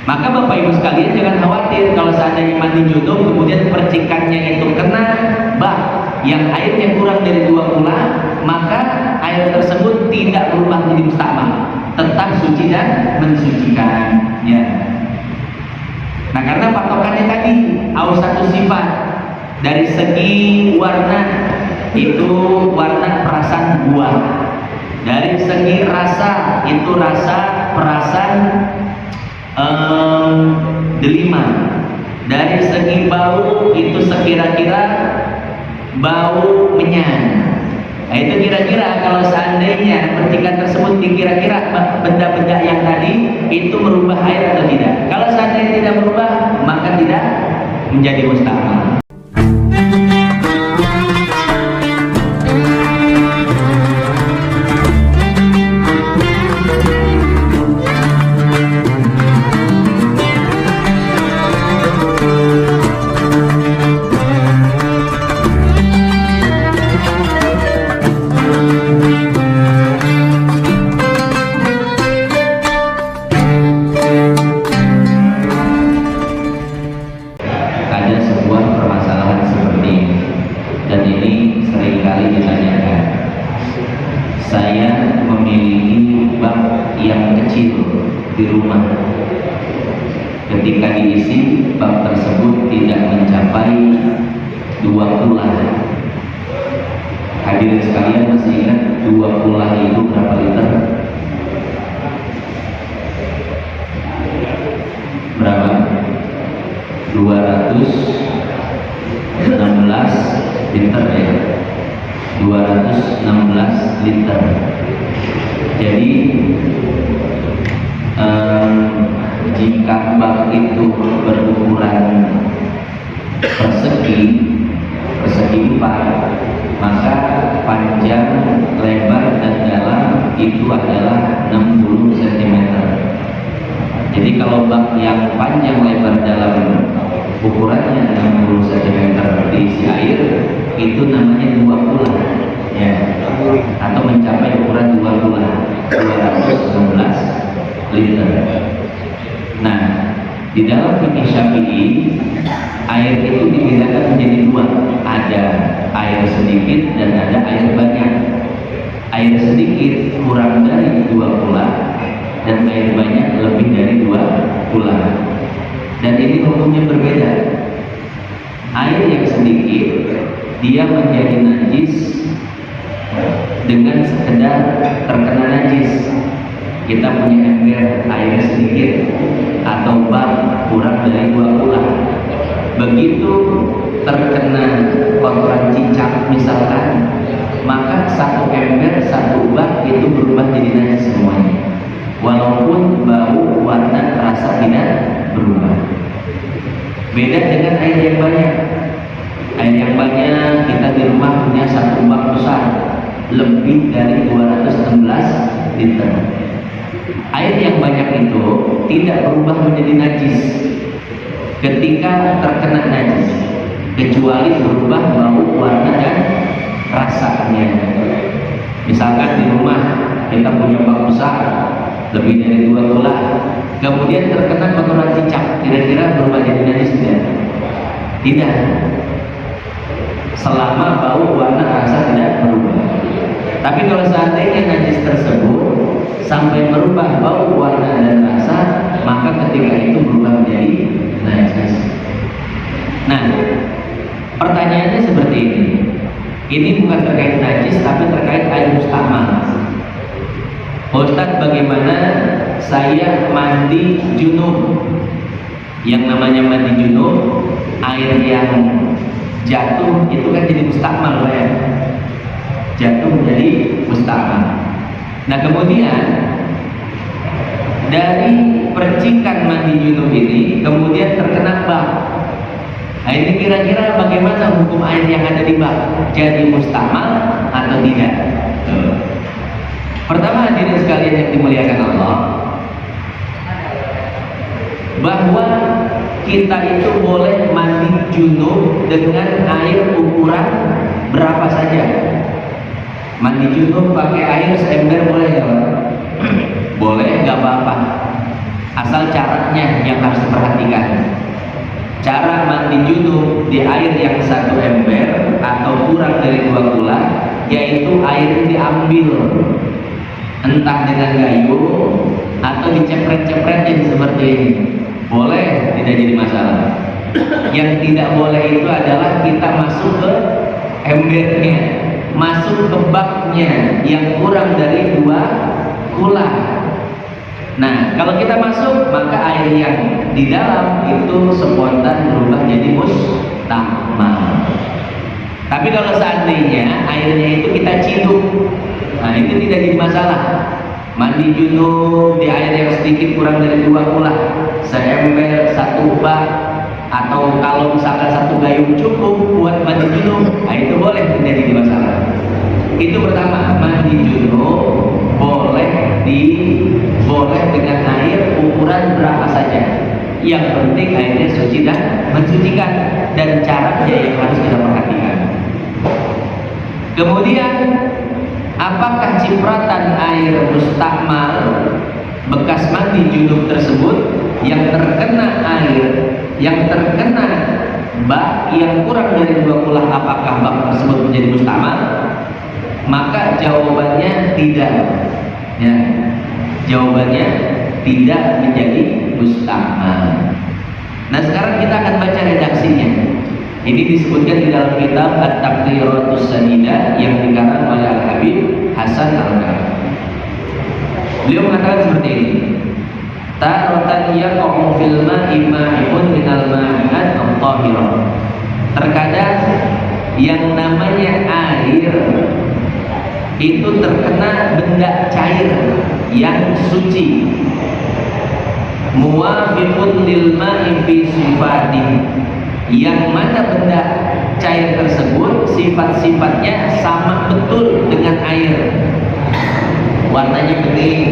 Maka Bapak Ibu sekalian jangan khawatir kalau seandainya mandi junub kemudian percikannya itu kena bak yang airnya kurang dari 2 kula, maka air tersebut tidak berubah menjadi mustakmal, tetap suci dan mensucikan ya. Nah karena patokannya tadi satu sifat dari segi warna itu warna perasan buah, dari segi rasa itu rasa perasan delima, dari segi bau itu sekira-kira bau menyan. Nah, itu kira-kira kalau seandainya percikan tersebut dikira-kira benda-benda yang tadi itu merubah air atau tidak. Kalau seandainya tidak merubah maka tidak menjadi mustakmal. Di rumah, ketika diisi bak tersebut tidak mencapai 2 kula. Hadirin sekalian masih ingat 2 kula itu berapa liter? Berapa? 216 liter ya, 216 liter. Jadi jika bak itu berukuran persegi 4, maka panjang, lebar, dan dalam itu adalah 60 cm. Jadi kalau bak yang panjang, lebar, dalam ukurannya 60 cm diisi air, itu namanya 2 kula ya, atau mencapai ukuran 2 kula, 216 liter. Nah, di dalam fikih Syafi'i air itu dibedakan menjadi 2, ada air sedikit dan ada air banyak. Air sedikit kurang dari 2 kula dan air banyak lebih dari 2 kula. Dan ini hukumnya berbeda. Air yang sedikit dia menjadi najis dengan sekedar terkena najis. Kita punya ember air sedikit atau bak kurang dari 2 kula, begitu terkena kotoran cicak misalkan, maka 1 ember 1 bak itu berubah jadi najis semuanya, walaupun bau, warna, rasa tidak berubah. Beda dengan air yang banyak. Air yang banyak kita di rumah punya 1 bak besar lebih dari 216 liter. Air yang banyak itu tidak berubah menjadi najis ketika terkena najis, kecuali berubah bau, warna, dan rasanya. Misalkan di rumah kita punya bak besar lebih dari 2 kula, kemudian terkena kotoran cicak, kira-kira berubah jadi najis tidak? Tidak, selama bau, warna, rasa tidak berubah. Tapi kalau seandainya najis tersebut sampai merubah bau, warna, dan rasa, maka ketika itu berubah menjadi najis. Nah, pertanyaannya seperti ini. Ini bukan terkait najis, tapi terkait air mustakmal. Ustaz, bagaimana saya mandi junub? Yang namanya mandi junub, air yang jatuh itu kan jadi mustakmal ya. Jatuh menjadi mustakmal. Nah kemudian dari percikan mandi junub ini kemudian terkena bak. Nah ini kira-kira bagaimana hukum air yang ada di bak? Jadi mustakmal atau tidak? Pertama, hadirin sekalian yang dimuliakan Allah, bahwa kita itu boleh mandi junub dengan air ukuran berapa saja. Mandi junub pakai air seember boleh ya Pak? Boleh, nggak apa-apa. asal caranya yang harus diperhatikan. Cara mandi junub di air yang 1 ember atau kurang dari 2 kula, yaitu air diambil entah dengan gayung atau dicepret-cepretin seperti ini, boleh, tidak jadi masalah. Yang tidak boleh itu adalah kita masuk ke embernya, masuk ke baknya yang kurang dari 2 kula. Nah, kalau kita masuk, maka air yang di dalam itu spontan berubah jadi mustamal. Tapi kalau seandainya airnya itu kita ciduk, nah itu tidak jadi masalah. Mandi junub di air yang sedikit kurang dari 2 kula, seember, 1 bak, atau kalau misalkan 1 gayung cukup buat mandi junub, nah itu boleh, tidak jadi masalah. Itu pertama, mandi junub boleh dengan air ukuran berapa saja. Yang penting airnya suci dan mensucikan, dan caranya yang harus kita perhatikan. Kemudian, apakah cipratan air mustakmal bekas mandi junub tersebut yang terkena bak yang kurang dari 2 kula, apakah bak tersebut menjadi mustakmal? Maka jawabannya tidak. Ya, jawabannya tidak menjadi mustakmal. Nah, sekarang kita akan baca redaksinya. Ini disebutkan di dalam kitab At-Taqriratus Sadidah yang dikarang oleh Al-Habib Hasan Al-Karim. Beliau mengatakan seperti ini: Taratan yaqa'u fil ma'i ma'i'un minal ma'i'at at-tahirah. Terkadang yang namanya air itu terkena benda cair yang suci, muwafiqun lil ma'i fi sifati, yang mana benda cair tersebut sifat-sifatnya sama betul dengan air. Warnanya bening,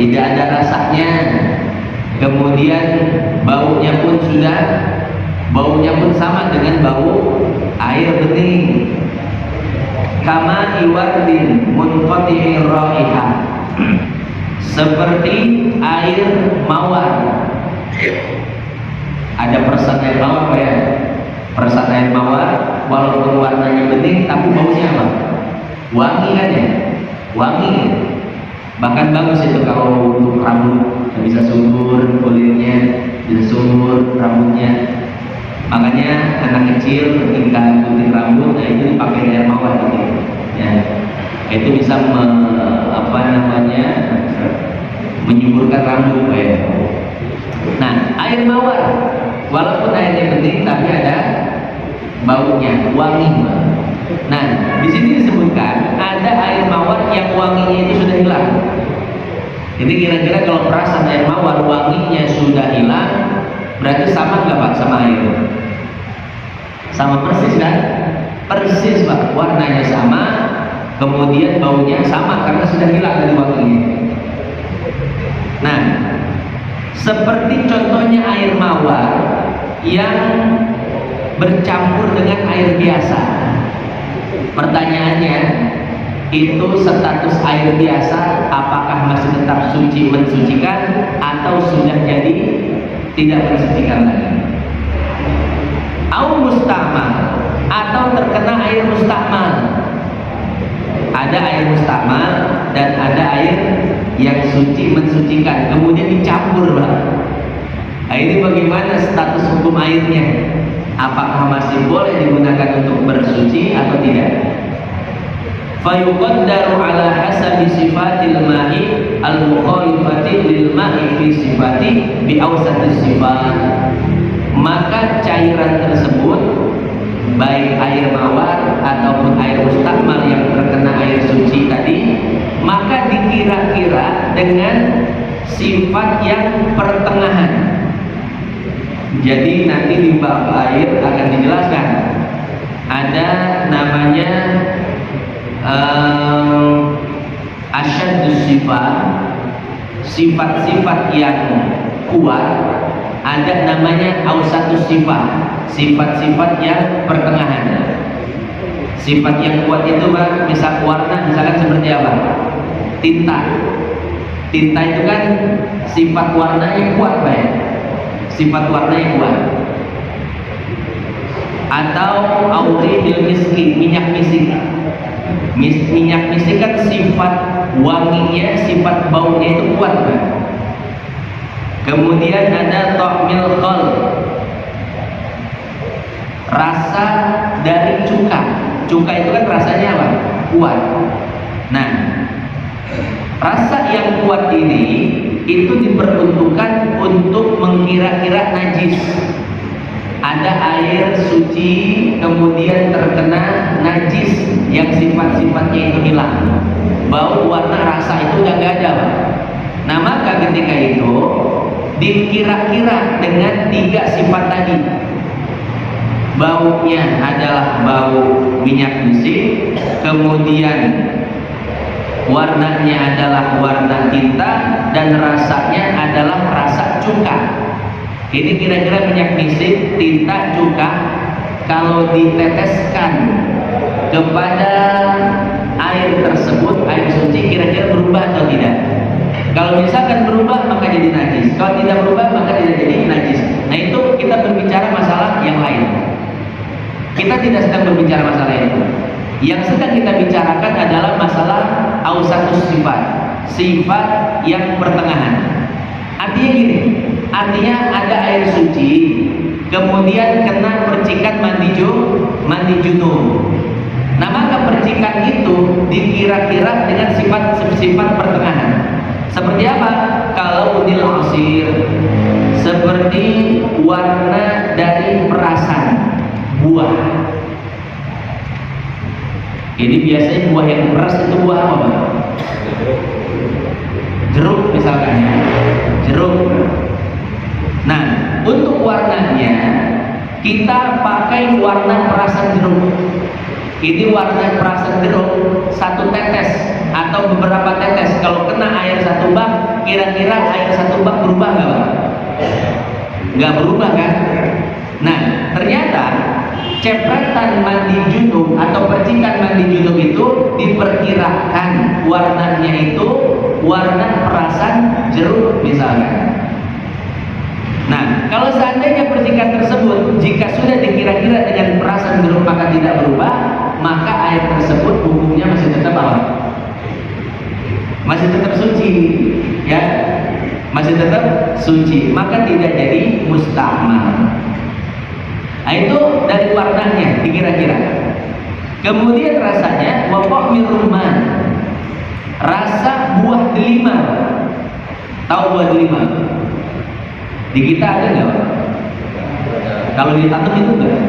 tidak ada rasanya, kemudian baunya pun sama dengan bau air bening. Kama iwardin munqati'ir raihah, seperti air mawar. Ada peresan air mawar, ya? Peresan air mawar walaupun warnanya bening tapi baunya apa? Wangi kan ya? Wangi. Bahkan bagus itu kalau untuk rambut, bisa subur kulitnya, bisa subur rambutnya. Makanya anak kecil ketika gunting rambut, nah itu dipakai air mawar gitu. Ya, itu bisa menyuburkan rambut, ya. Nah, air mawar walaupun airnya bening tapi ada baunya, wangi. Nah, di sini disebutkan ada air mawar yang wanginya itu sudah hilang. Jadi kira-kira kalau perasan air mawar wanginya sudah hilang, berarti sama nggak Pak sama air? Sama persis kan? Persis Pak, warnanya sama, kemudian baunya sama karena sudah hilang dari wanginya. Nah, seperti contohnya air mawar yang bercampur dengan air biasa. Pertanyaannya, itu status air biasa apakah masih tetap suci mensucikan atau sudah jadi tidak mensucikan lagi? Au mustakmal, atau terkena air mustakmal. Ada air mustakmal dan ada air yang suci mensucikan, kemudian dicampur, Pak. Nah, ini bagaimana status hukum airnya? Apakah masih boleh digunakan untuk bersuci atau tidak? Fayuqaddaru ala hasabi sifatil ma'i al-mukhalifati lil ma'i fi sifati bi awsatis sifat. Maka cairan tersebut, baik air mawar ataupun air mustakmal yang terkena air suci tadi, maka dikira-kira dengan sifat yang pertengahan. Jadi nanti di bab air akan dijelaskan ada namanya asyadus sifat, sifat-sifat yang kuat. Ada namanya ausatus sifat, sifat-sifat yang pertengahan. Sifat yang kuat itu Pak, misal warna, misalkan seperti apa? Tinta. Tinta itu kan sifat warnanya kuat, Pak ya? Sifat warnanya kuat. Atau auridil miski, minyak misik. Minyak misik kan sifat wanginya, sifat baunya itu kuat, Pak. Kemudian ada ta'mil khal, rasa dari cuka. Cuka itu kan rasanya apa? Kuat. Nah, rasa yang kuat ini itu diperuntukkan untuk mengkira-kira najis. Ada air suci kemudian terkena najis yang sifat-sifatnya itu hilang, bau, warna, rasa itu udah gak ada. Nah, maka ketika itu dikira-kira dengan 3 sifat tadi. Baunya adalah bau minyak misik, kemudian warnanya adalah warna tinta, dan rasanya adalah rasa cuka. Ini kira-kira minyak misik, tinta, cuka, kalau diteteskan kepada air tersebut, air suci, kira-kira berubah atau tidak? Kalau misalkan berubah maka jadi najis, kalau tidak berubah maka tidak jadi najis. Nah, itu kita berbicara masalah yang lain. Kita tidak sedang berbicara masalah itu. Yang sedang kita bicarakan adalah masalah ausatus sifat, sifat yang pertengahan. Artinya gini, artinya ada air suci, kemudian kena percikan mandi junub. Nah, maka percikan itu dikira-kira dengan sifat-sifat pertengahan. Seperti apa? Kalau udil asir, seperti warna dari perasan buah. Ini biasanya buah yang keras itu buah apa? Jeruk misalkan ya, jeruk. Nah, untuk warnanya kita pakai warna perasan jeruk. Ini warna perasan jeruk 1 tetes atau beberapa tetes. Kalau kena air 1 bak, kira-kira air 1 bak berubah nggak, Pak? Nggak berubah kan? Nah, ternyata cepretan mandi junub atau percikan mandi junub itu diperkirakan warnanya itu warna perasan jeruk misalnya. Nah, kalau seandainya percikan tersebut jika sudah dikira-kira dengan perasan jeruk maka tidak berubah, maka air tersebut hukumnya masih tetap apa? Masih tetap suci, ya, masih tetap suci, maka tidak jadi musta'mal. Nah, itu dari warnanya dikira-kira. Kemudian rasanya wafah mirumman, rasa buah delima. Tahu buah delima? Di kita ada nggak? Kalau di Tatum itu enggak?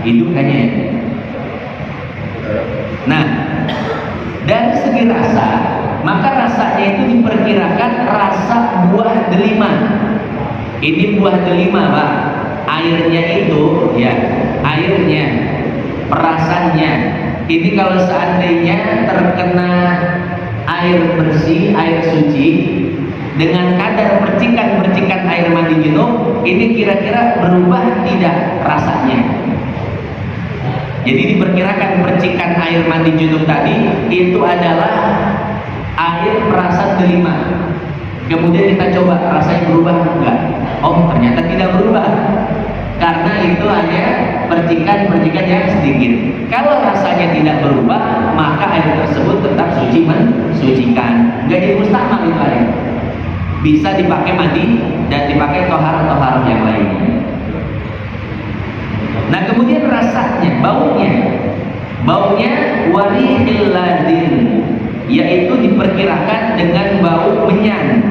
Hidup kayaknya ya. Nah, dari segi rasa, maka rasanya itu diperkirakan rasa buah delima. Ini buah delima, Pak. Airnya itu, ya, airnya, perasannya. Ini kalau seandainya terkena air bersih, air suci, dengan kadar percikan-percikan air mandi junub, ini kira-kira berubah tidak rasanya? Jadi diperkirakan percikan air mandi junub tadi itu adalah air perasan delima. Kemudian kita coba rasanya berubah enggak? Oh, ternyata tidak berubah. Karena itu hanya percikan-percikan yang sedikit. Kalau rasanya tidak berubah, maka air tersebut tetap suci mensucikan. Enggak jadi mustahmal itu air. Bisa dipakai mandi dan dipakai tohar yang lain. Nah, kemudian rasanya, baunya warihil ladin, yaitu diperkirakan dengan bau menyan.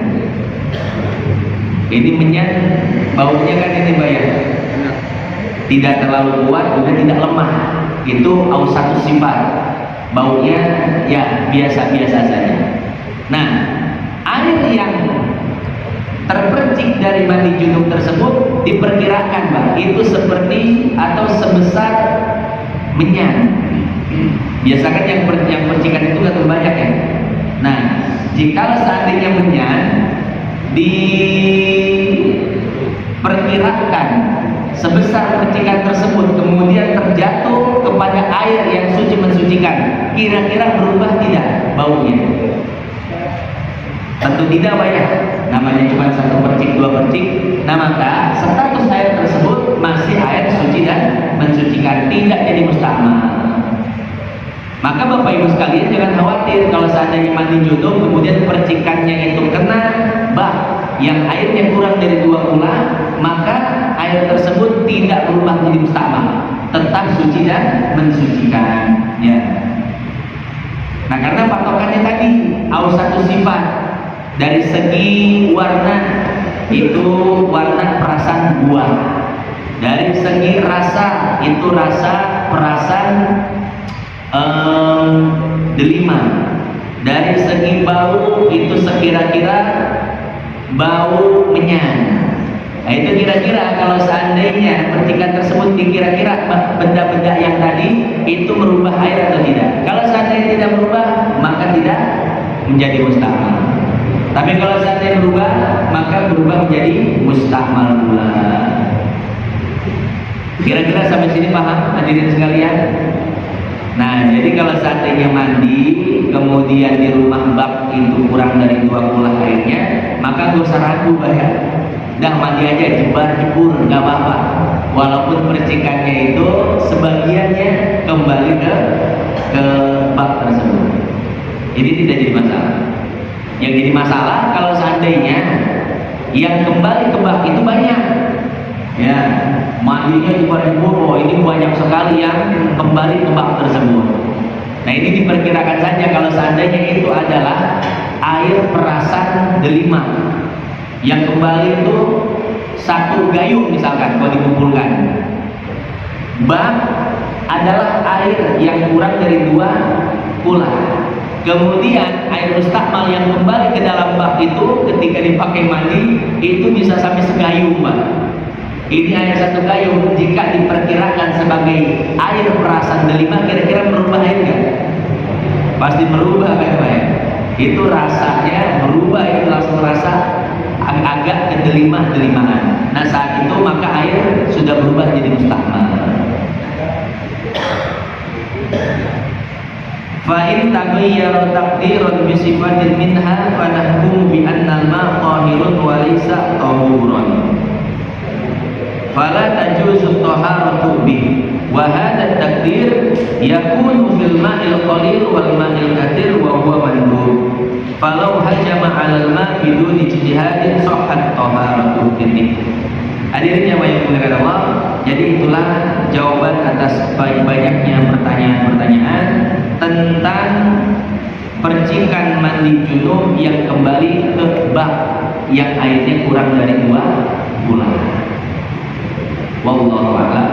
Ini menyan, baunya kan ini bayar, tidak terlalu kuat juga tidak lemah. Itu ausatus sifat, baunya ya biasa-biasa saja. Nah, air yang terpercik dari mandi junub tersebut diperkirakan, Pak, itu seperti atau sebesar menyan. Biasakan yang percikan itu nggak terlalu banyak ya. Nah, jika seandainya menyan diperkirakan sebesar percikan tersebut kemudian terjatuh kepada air yang suci mensucikan, kira-kira berubah tidak baunya? Tentu tidak, Pak ya. Namanya cuma 1 percik, 2 percik. Nah, maka status air tersebut masih air suci dan mensucikan, tidak jadi mustakmal. Maka Bapak Ibu sekalian jangan khawatir kalau seandainya mandi junub kemudian percikannya itu kena bak yang airnya kurang dari 2 kula, maka air tersebut tidak berubah menjadi mustakmal, tetap suci dan mensucikan, ya. Nah, karena patokannya tadi satu sifat dari segi warna itu warna perasan buah, dari segi rasa itu rasa perasan delima, dari segi bau itu sekira-kira bau menyan. Nah, itu kira-kira kalau seandainya percikan tersebut dikira-kira benda-benda yang tadi itu merubah air atau tidak. Kalau seandainya tidak berubah maka tidak menjadi mustakmal. Tapi kalau seandainya berubah maka berubah menjadi mustakmal pula. Kira-kira sampai sini paham hadirin sekalian? Nah, jadi kalau seandainya mandi kemudian di rumah bak itu kurang dari 2 kula airnya, maka gak usah ragu ya. Dah mandi aja, jebur, gak apa-apa. Walaupun percikannya itu sebagiannya kembali ke bak tersebut. Ini tidak jadi masalah. Yang jadi masalah kalau seandainya yang kembali ke bak itu banyak. Ya, mandinya jebur, oh ini banyak sekali yang kembali ke bak tersebut. Nah, ini diperkirakan saja kalau seandainya itu adalah air perasan delima yang kembali itu 1 gayung misalkan kalau dikumpulkan. Bak adalah air yang kurang dari 2 kula. Kemudian air mustakmal yang kembali ke dalam bak itu ketika dipakai mandi itu bisa sampai segayung, Pak. Ini air 1 gayung jika diperkirakan sebagai air perasan delima, kira-kira merubah air enggak? Pasti merubah kan, Pak ya? Itu rasanya berubah, itu langsung rasa agak kedelima-delimaan. Nah, saat itu maka air sudah berubah jadi mustakmal. Fa in taghayyara taqdirun bi sifatin minha fa nahkumu bi anna al-ma' tahirun wa laysa tahuran. Fala tajuzu taharatu bih. Wa hadha at-taqdir yakunu fil ma'il qalil wal ma'il katsir wa huwa mandub. Falau hajama 'alal ma' bidun ijtihadin sahhat taharatu titik. Hadirin yang dimuliakan Allah, jadi itulah jawaban atas banyaknya pertanyaan-pertanyaan tentang percikan mandi junub yang kembali ke bak yang airnya kurang dari 2 bulan. Wallahu a'lam.